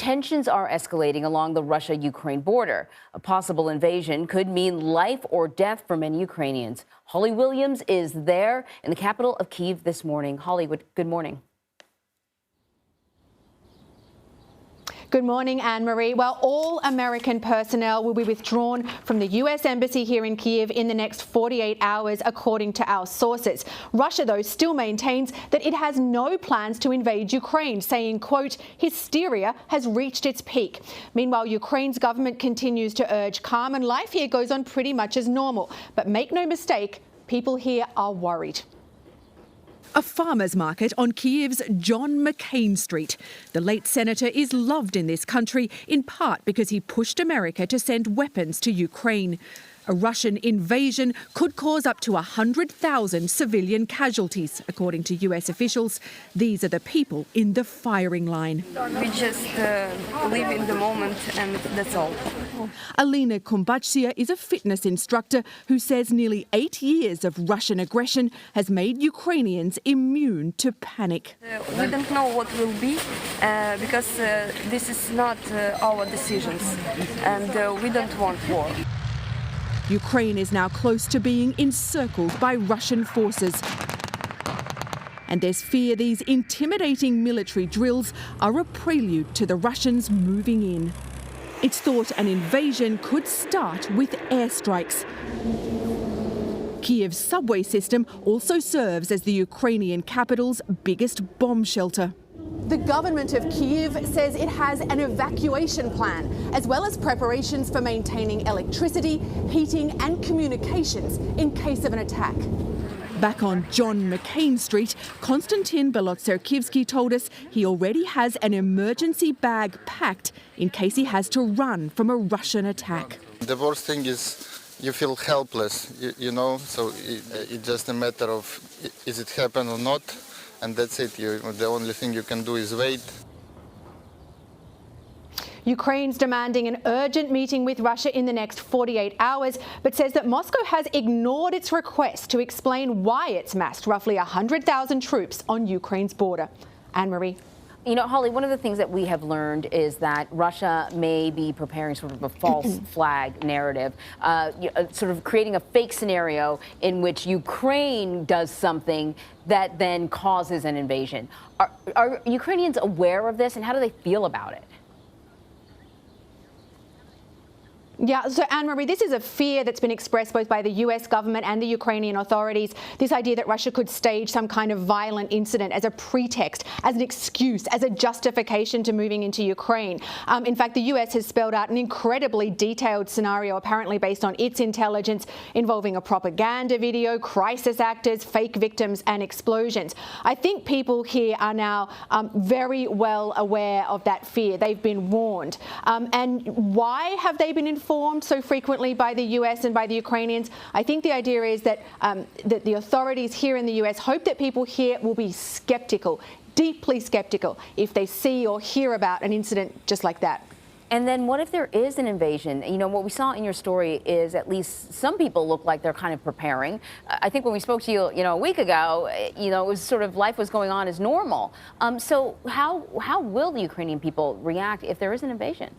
tensions are escalating along the Russia-Ukraine border. A possible invasion could mean life or death for many Ukrainians. Holly Williams is there in the capital of Kyiv this morning. Holly, good morning. Good morning, Anne-Marie. Well, all American personnel will be withdrawn from the U.S. Embassy here in Kyiv in the next 48 hours, according to our sources. Russia, though, still maintains that it has no plans to invade Ukraine, saying, quote, hysteria has reached its peak. Meanwhile, Ukraine's government continues to urge calm and life here goes on pretty much as normal. But make no mistake, people here are worried. A farmer's market on Kyiv's John McCain Street. The late senator is loved in this country, in part because he pushed America to send weapons to Ukraine. A Russian invasion could cause up to 100,000 civilian casualties, according to US officials. These are the people in the firing line. We just live in the moment, and that's all. Alina Kumbachsia is a fitness instructor who says nearly 8 years of Russian aggression has made Ukrainians immune to panic. We don't know what will be because this is not our decisions, and we don't want war. Ukraine is now close to being encircled by Russian forces. And there's fear these intimidating military drills are a prelude to the Russians moving in. It's thought an invasion could start with airstrikes. Kyiv's subway system also serves as the Ukrainian capital's biggest bomb shelter. The government of Kyiv says it has an evacuation plan, as well as preparations for maintaining electricity, heating and communications in case of an attack. Back on John McCain Street, Konstantin Belotserkivsky told us he already has an emergency bag packed in case he has to run from a Russian attack. The worst thing is you feel helpless, you know, so it's just a matter of is it happen or not. And that's it. The only thing you can do is wait. Ukraine's demanding an urgent meeting with Russia in the next 48 hours, but says that Moscow has ignored its request to explain why it's massed roughly 100,000 troops on Ukraine's border. Anne-Marie. You know, Holly, one of the things that we have learned is that Russia may be preparing sort of a false flag narrative, sort of creating a fake scenario in which Ukraine does something that then causes an invasion. Are Ukrainians aware of this, and how do they feel about it? Yeah, so Anne-Marie, this is a fear that's been expressed both by the US government and the Ukrainian authorities, this idea that Russia could stage some kind of violent incident as a pretext, as an excuse, as a justification to moving into Ukraine. In fact, the US has spelled out an incredibly detailed scenario, apparently based on its intelligence, involving a propaganda video, crisis actors, fake victims and explosions. I think people here are now very well aware of that fear. They've been warned. And why have they been informed so frequently by the US and by the Ukrainians? I think the idea is that, that the authorities here in the US hope that people here will be skeptical, deeply skeptical, if they see or hear about an incident just like that. And then what if there is an invasion? You know, what we saw in your story is at least some people look like they're kind of preparing. I think when we spoke to you, a week ago, it was sort of life was going on as normal. So how will the Ukrainian people react if there is an invasion?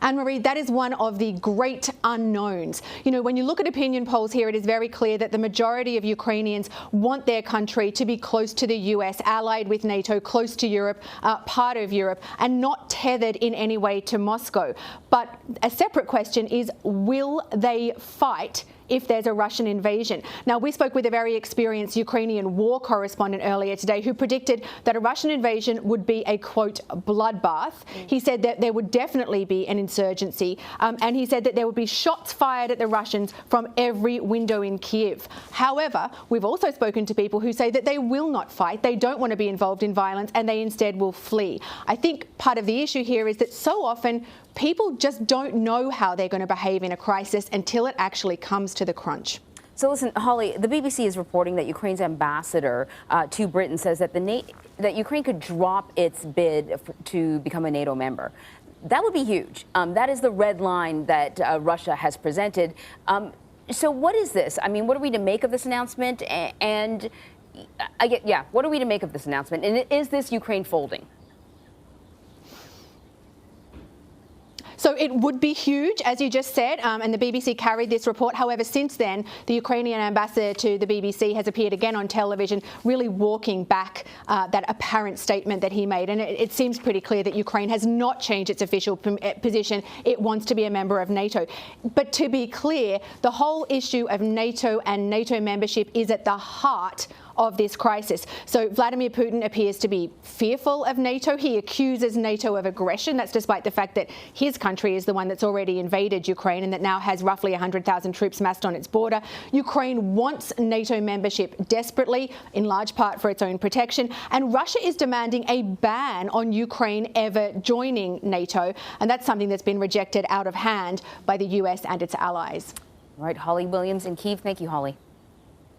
Anne-Marie, that is one of the great unknowns. When you look at opinion polls here, it is very clear that the majority of Ukrainians want their country to be close to the US, allied with NATO, close to Europe, part of Europe, and not tethered in any way to Moscow. But a separate question is, will they fight if there's a Russian invasion? Now, we spoke with a very experienced Ukrainian war correspondent earlier today who predicted that a Russian invasion would be a, quote, bloodbath. He said that there would definitely be an insurgency, and he said that there would be shots fired at the Russians from every window in Kyiv. However, we've also spoken to people who say that they will not fight, they don't want to be involved in violence, and they instead will flee. I think part of the issue here is that so often people just don't know how they're going to behave in a crisis until it actually comes to the crunch. So listen, Holly, the BBC is reporting that Ukraine's ambassador to Britain says that that Ukraine could drop its bid to become a NATO member. That would be huge. That is the red line that Russia has presented. So what is this? I mean, what are we to make of this announcement? And what are we to make of this announcement? And is this Ukraine folding? So it would be huge, as you just said, and the BBC carried this report. However, since then, the Ukrainian ambassador to the BBC has appeared again on television, really walking back that apparent statement that he made. And it seems pretty clear that Ukraine has not changed its official position. It wants to be a member of NATO. But to be clear, the whole issue of NATO and NATO membership is at the heart of this crisis. So Vladimir Putin appears to be fearful of NATO. He accuses NATO of aggression. That's despite the fact that his country is the one that's already invaded Ukraine and that now has roughly 100,000 troops massed on its border. Ukraine wants NATO membership desperately, in large part for its own protection. And Russia is demanding a ban on Ukraine ever joining NATO. And that's something that's been rejected out of hand by the US and its allies. All right, Holly Williams in Kyiv. Thank you, Holly.